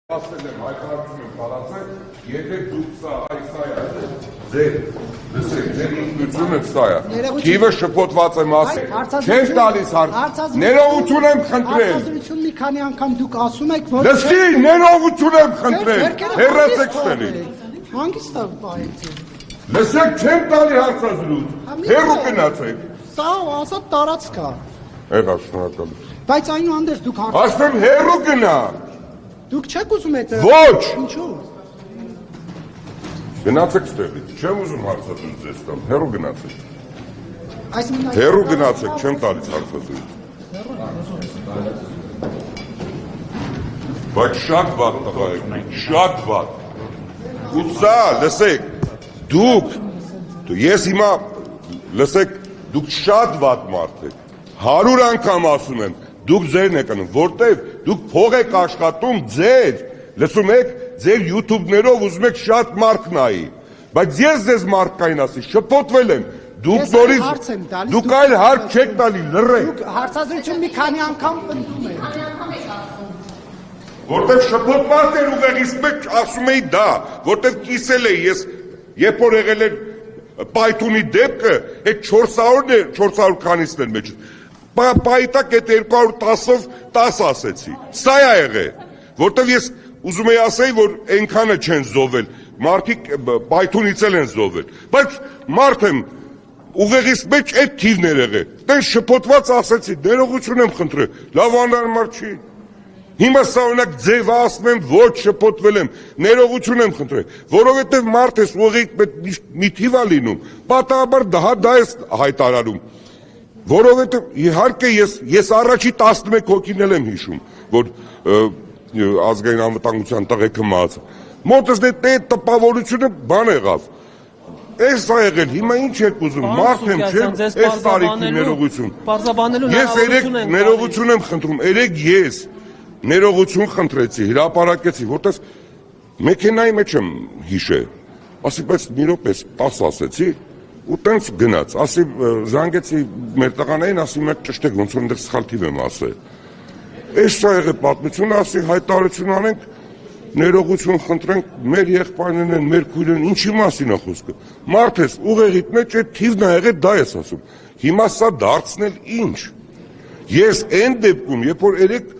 Ասել եմ, հայտարարություն եմ տարածել, եթե դուք սա ձեր ինքնությունը սա է, թիվը շփոթված եմ ասել, չեմ տալիս հարց, ներողություն եմ խնդրել, Արտադրություն մի քանի անգամ դուք ասում եք, որ լսի, ներողություն եմ խնդրել, հեռացեք ստենից, հանգիստ պահեցի, լսեք, չեմ տալի հարցազրույց, հեռու գնացեք, սա ազատ տարածք է, եղա շնորհակալ, բայց այնուհանդերձ դուք ասում հեռու գնա, դուք չեք ուզում այդ ոչ, ինչու, գնացեք ստեղից, չեմ ուզում հարցազրույց ձեզ տամ, հեռու գնացեք, հեռու գնացեք, չեմ տալիս հարցազրույց, բայց շատ վատ տղա եք, շատ վատ, ու սա, լսեք, դուք, ես հիմա, լսեք, դուք շատ վատ մարդ եք, 100 անգամ ասում եմ, դուք ձերն եք անում, որտև դուք փող եք աշխատում ձեր, լսում եք, ձեր յութուբներով ուզում եք շատ մարդ նայի, բայց ես ձեզ մարդկային ասի, շփոթվել եմ, դուք նորից, դուք այլ հարց չեք տալի, լռեք, դուք հարցազրույցում մի քանի անգամ պնդում եք, որտև շփոթված էր ուղեղից մեջ ասում էի դա, որտև կիսել էի ես, երբ որ եղել էր պայթունի դեպքը, այդ 400 քանիսն էր մեջ, պայտակ այդ 210-ով 10 ասեցի, սա է եղել, որտև ես ուզում էի ասեի, որ ենքանը չեն զովել, մարդիկ պայթունից էլ են զովել, բայց մարդ եմ, ուղեղից մեջ այդ թիվն էր եղել, տեն շփոթված ասեցի, ներողություն եմ խնդրել, լավ անարմար չի, հիմա սա օրինակ ձևը ասում եմ, ոչ շփոթվել եմ, ներողություն եմ խնդրել, որովհետև մարդ ես ուղեղից մի թիվ է լինում, պատահաբար դա է հայտարարում, որովհետև իհարկե ես առաջի 11 հոգին էլ եմ հիշում, որ ազգային անվտանգության տղեկը մահացավ, մոտս դե տպավորությունը բան եղավ, այս է եղել, հիմա ինչ եք ուզում, մարդ եմ չեմ, այս տարիքի ներողություն, ես ներողություն եմ խնդրում, երեկ ես ներողություն խնդրեցի, հրապարակեցի, որտես մեքենայի մեջ եմ հիշել, ասի պես մի րոպե 10 ասեցի, ու տենց գնաց, ասի զանգեցի մեր տղաներին, ասի մեր ճշտեք, ոնց որ դեռ սխալ թիվ եմ ասել, այս սա եղել պատմությունը, ասի հայտարարություն անենք, ներողություն խնդրենք, մեր եղբայրներն են, մեր քույրերն, ինչի մասին է խոսքը, մարդ ես ուղեղիդ մեջ այդ թիվն է եղել, դա ես ասում, հիմա սա դարձնել ինչ, ես այն դեպքում, երբ որ երեք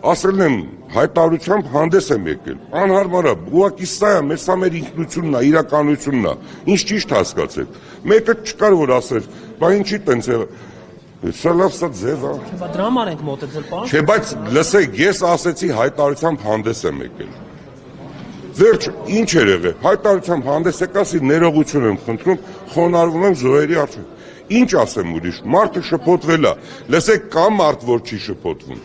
ասել եմ հայտարարությամբ հանդես եմ եկել, անհարմար է, ուղղակի սա է, մեզ սա մեր ինքնությունն է, իրականությունն է, ինչ ճիշտ հասկացեք, մեկը չկար որ ասեր, բա ինչի տենց եղել, սա լավ սա ձև է, դրաման ենք մոտեցել, պարոն, չէ, բայց լսեք, ես ասեցի հայտարարությամբ հանդես եմ եկել, վերջ, ինչ էր եղել, հայտարարությամբ հանդես եք ասի, ներողություն եմ խնդրում, խոնարհվում եմ զոհերի առջև, ինչ ասեմ ուրիշ, մարդը շփոթվել է, լսեք, կա մարդ, որ չի շփոթվում,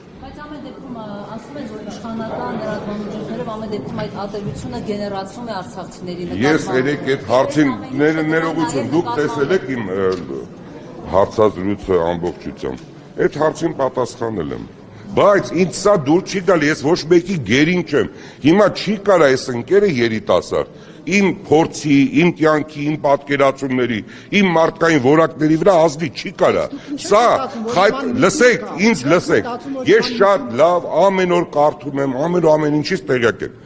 ամեն դեպքում այդ ատելությունը գեներացվում է արցախցիների նկատմամբ։ Ես երեք այդ հարցին ներողություն, դուք տեսել եք իմ հարցազրույցը ամբողջությամբ, այդ հարցին պատասխանել եմ, բայց ինձ սա դուր չի գալ, ես ոչ մեկի գերին չեմ, հիմա չի կարա այս ընկերը երիտասարդ, իմ փորձի, իմ կյանքի, իմ պատկերացումների, իմ մարդկային որակների վրա ազդի չի կարա, սա, լսեք, ինձ լսեք, ես շատ լավ ամեն օր կարդում եմ, ամեն ինչից տեղյակ եմ,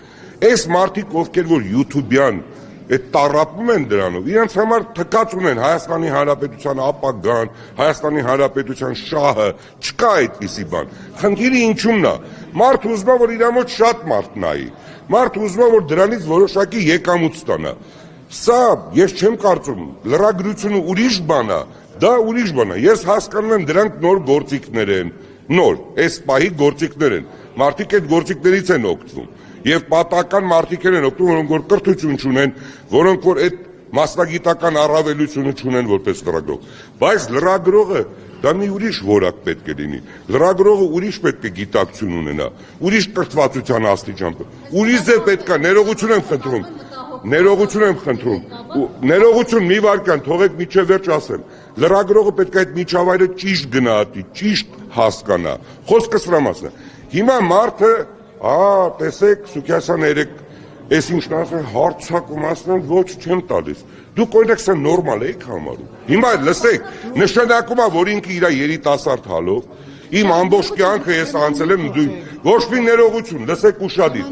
այս մարդիկ ովքեր որ յութուբյան, այդ տառապում են դրանով, իրենց համար թքած ունեն Հայաստանի Հանրապետության ապագան, Հայաստանի Հանրապետության շահը, չկա այդպիսի բան, խնդիրը ինչումն է, մարդ ուզում է որ իր մոտ շատ մարդ նայի, մարդ ուզում է որ դրանից որոշակի եկամուտ ստանա, սա ես չեմ կարծում, լրագրությունը ուրիշ բան է, դա ուրիշ բան է, ես հասկանում եմ դրանք նոր գործիքներ են, նոր, այս պահի գործիքներ են, մարդիկ այդ գործիքներից են օգտվում, եւ պատական մարդիկ են օգտվում, որոնք որ կրթություն չունեն, որոնք որ այդ մասնագիտական առավելությունը չունեն որպես լրագրող, բայց լրագրողը դա մի ուրիշ որակ պետք է լինի, լրագրողը ուրիշ պետք է գիտակցություն ունենա, ուրիշ կրթվածության աստիճան, ուրիշ ձև պետք է, ներողություն եմ խնդրում, ներողություն մի վարքան, թողեք միջև վերջ ասեմ, լրագրողը պետք է այդ միջավայրը ճիշտ գնահատի, ճիշտ հասկանա, խոսքս վրա մասն է, հիմա մարդը տեսեք, Սուքիասյան երեք, ես ինչն ասեմ, հարցակում ասնեմ, ոչ չեմ տալիս, դուք օրինակ սա նորմալ էիք համարում, հիմա լսեք, նշանակում է, որ ինքը իր երիտասարդ հալով, Իմ ամբողջ կյանքը ես անցել եմ ոչ մի ներողություն, լսեք ուշադիր։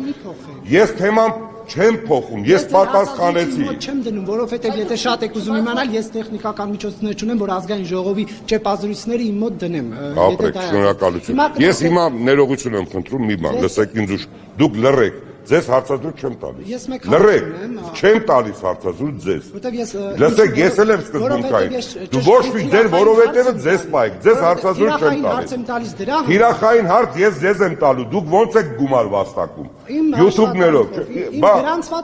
Ես թեման չեմ փոխում, ես պատասխանեցի։ Չեմ դնում, որովհետև եթե շատ եք ուզում իմանալ, ես տեխնիկական միջոցներ չունեմ, որ ազգային ժողովի ճեպազրույցները իմ մոտ դնեմ։ Ապրեք, շնորհակալություն։ Ես հիմա ներողություն եմ խնդրում մի բան, լսեք ինձ ուշ, դուք լռեք, ձեզ հարցազրույց չեմ տալիս։ Լռեք, չեմ տալիս հարցազրույց ձեզ։ Լսեք, ես էլ եմ սկզբում կային։ Դու ոչ մի ձեր որովհետև ձեզ պայք, ձեզ հարցազրույց չեմ տալիս։ Թիրախային հարց ես ձեզ եմ տալու, դուք ոնց եք գումար վաստակում։ YouTube-ներով։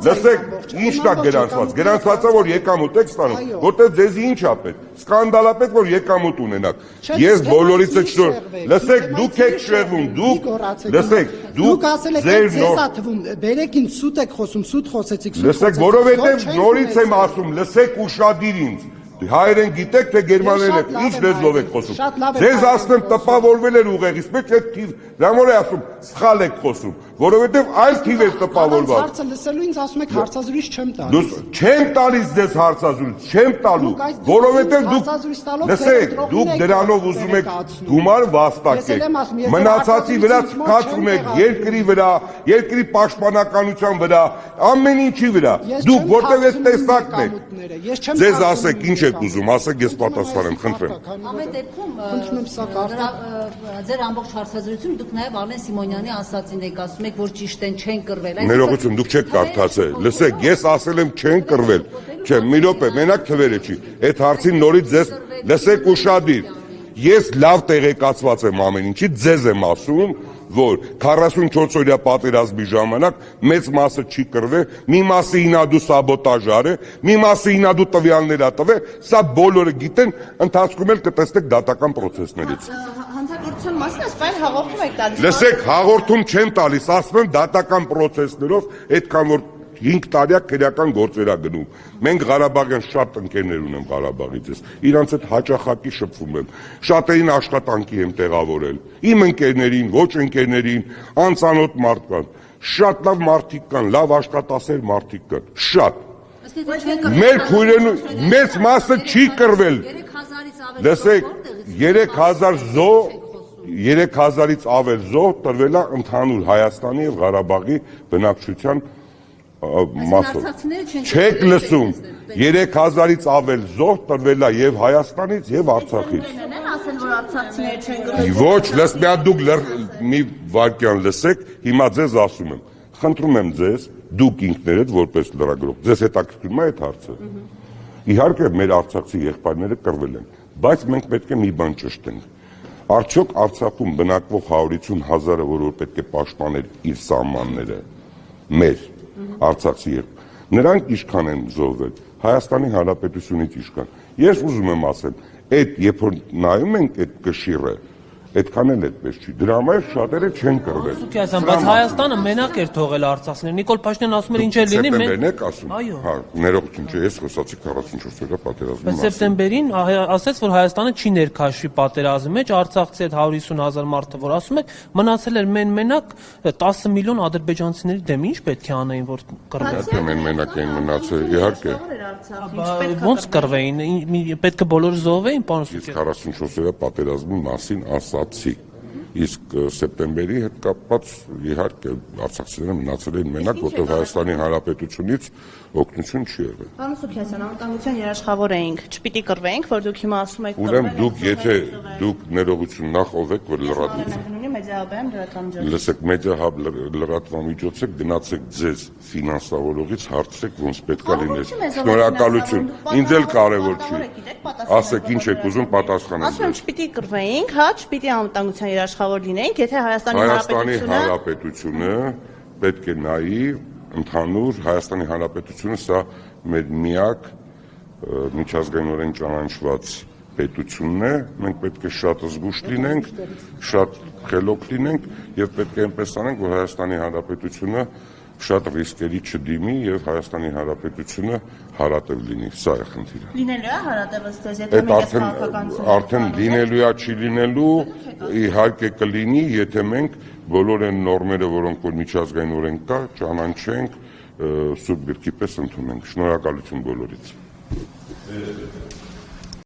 Լսեք, ի՞նչն է գրանցված։ Գրանցվածը որ եկամուտ եք ստանում, որտեղ ձեզ ի՞նչ է պետք։ Սկանդալապետ որ եկամուտ ունենաք։ Ես բոլորիցը չոր։ Լսեք, դուք եք շեղվում, դուք լսեք, դուք ասել եք ձեզ ա թվում, բերեք ինձ սուտ եք խոսում, սուտ խոսեցիք, սուտ։ Լսեք, որովհետև նորից եմ ասում, լսեք ուշադիր ինձ։ Հայերեն գիտեք թե գերմաներեն եք, ինչ լեզվով եք խոսում։ Ձեզ ասում տպավորվել էր ուղեղից, մեջ այդ թիվ, դրամոր է ասում, սխալ եք խոսում, որովհետև այլ թիվ է տպավորված։ Հարցը լսելու ինձ ասում եք հարցազրույց չեմ տալիս։ Չեմ տալիս ձեզ հարցազրույց, չեմ տալու, որովհետև դուք լսեք, դուք դրանով ուզում եք գումար վաստակել։ Մնացածի վրա ցկացում եք երկրի վրա, երկրի պաշտպանականության վրա, ամեն ինչի վրա։ Դուք որտեղ եք տեսակն եք։ Ձեզ ասեք ինչ եք ուզում, ասեք ես պատասխանեմ, խնդրեմ։ Ամեն դեպքում ձեր ամբողջ հարցազրույցում դուք նաև Արմեն Սիմոնյանի ասածին եք ասում եք, որ ճիշտ են չեն կռվել։ Ներողություն, դուք չեք կարդացել։ Լսեք, ես ասել եմ չեն կռվել։ Չէ, մի րոպե, մենակ թվերը չի։ Այդ հարցին նորից ձեզ լսեք ուշադիր։ Ես լավ տեղեկացված եմ ամեն ինչի, ձեզ եմ ասում, որ 44-օրյա պատերազմի ժամանակ մեծ մասը չի կռվել, մի մասը ինադու սաբոտաժար է, մի մասը ինադու տվյալներ ա տվել, սա բոլորը գիտեն, ընթացքում էլ կտեսնեք դատական պրոցեսներից։ Հանցագործության մասն է, սպայն հաղորդում եք տալիս։ Լսեք, հաղորդում չեմ տալիս, ասում եմ դատական պրոցեսներով, այդքան որ 5 տարյա քրեական գործերա գնում։ Մենք Ղարաբաղյան շատ ընկերներ ունեմ Ղարաբաղից ես։ Իրանց հետ հաճախակի շփվում եմ։ Շատերին աշխատանքի եմ տեղավորել։ Իմ ընկերներին, ոչ ընկերներին, անծանոթ մարդկանց։ Շատ լավ մարդիկ կան, լավ աշխատասեր մարդիկ կան։ Շատ։ Մեր քույրերն մեծ մասը չի կռվել։ Լսեք, 3000 զոհ 3000-ից ավել զոհ տրվել է ընդհանուր Հայաստանի եւ Ղարաբաղի բնակչության մասով։ Չեք լսում, 3000-ից ավել զոհ տրվել է եւ Հայաստանից եւ Արցախից։ Ասել որ արցախցիները չեն կռվել։ Ոչ, լսմիա դուք մի վարքյան լսեք, հիմա ձեզ ասում եմ։ Խնդրում եմ ձեզ, դուք ինքներդ որպես լրագրող, ձեզ հետաքրքրում է այդ հարցը։ Իհարկե մեր արցախցի եղբայրները կռվել են, բայց մենք պետք է մի բան ճշտենք։ Արդյոք Արցախում բնակվող 150,000-ը, որ պետք է պաշտպաներ իր սահմանները, մեր արցախցի նրանք ինչքան են զոհվել, Հայաստանի Հանրապետությունից ինչքան։ Ես ուզում եմ ասել, այդ երբ որ նայում ենք այդ կշիռը, այդքան էլ այդպես չի։ Դրա համար շատերը չեն կռվել։ Սուքիասյան, բայց Հայաստանը մենակ էր թողել արցախցիներին։ Նիկոլ Փաշինյանն ասում էր ինչ է լինի, Սեպտեմբերն եք ասում։ Հա, ներողություն չէ, ես խոսացի 44-օրյա պատերազմի մասին։ Սեպտեմբերին ասաց, որ Հայաստանը չի ներքաշվի պատերազմի մեջ, Արցախցի այդ 150,000 մարդը, որ ասում եք, մնացել էր մենակ 10 միլիոն ադրբեջանցիների դեմ, ինչ պետք է անեին, որ կռվեն։ Մենակ էին մնացել, իհարկե։ Ոնց կռվեին, պետք է բոլորը զոհվեին, պարոն Իսկ 44-օրյա պատերազմի մասին ասացի։ Իսկ սեպտեմբերի հետ կապված իհարկե արցախցիները մնացել են մենակ, որտեղ Հայաստանի Հանրապետությունից օգնություն չի եղել։ Պարոն Սուքիասյան, անվտանգության երաշխավոր էինք, չպիտի կռվեինք, որ դուք հիմա ասում եք Ուրեմն դուք եթե դուք ներողություն նախ ով եք, որ լրատվություն։ Մեդիահաբյան լրատվամիջոց։ Լսեք, մեդիահաբ լրատվամիջոց եք, գնացեք ձեզ ֆինանսավորողից հարցրեք, ոնց պետք է լիներ։ Շնորհակալություն։ Ինձ էլ կարևոր չի։ Ասեք, ինչ եք ուզում, պատասխանեմ։ Ասում եմ, չպիտի կռվեինք, հա, չպիտի անվտանգության երաշխավոր լինեինք, եթե Հայաստանի Հանրապետությունը պետք է նայի ընդհանուր Հայաստանի Հանրապետությունը սա մեր միակ միջազգայինորեն ճանաչված պետությունն է, մենք պետք է շատ զգուշ լինենք, շատ խելոք լինենք եւ պետք է այնպես անենք, որ Հայաստանի Հանրապետությունը շատ ռիսկերի չդիմի եւ Հայաստանի Հանրապետությունը հարատև լինի, սա է խնդիրը։ Լինելու է հարատևը ստեզ, եթե մենք քաղաքականություն արդեն լինելու է, չի լինելու, իհարկե կլինի, եթե մենք բոլոր այն նորմերը, որոնք որ միջազգայինորեն կա, ճանաչենք, սուրբ գրքի պես ընդունենք։ Շնորհակալություն բոլորից։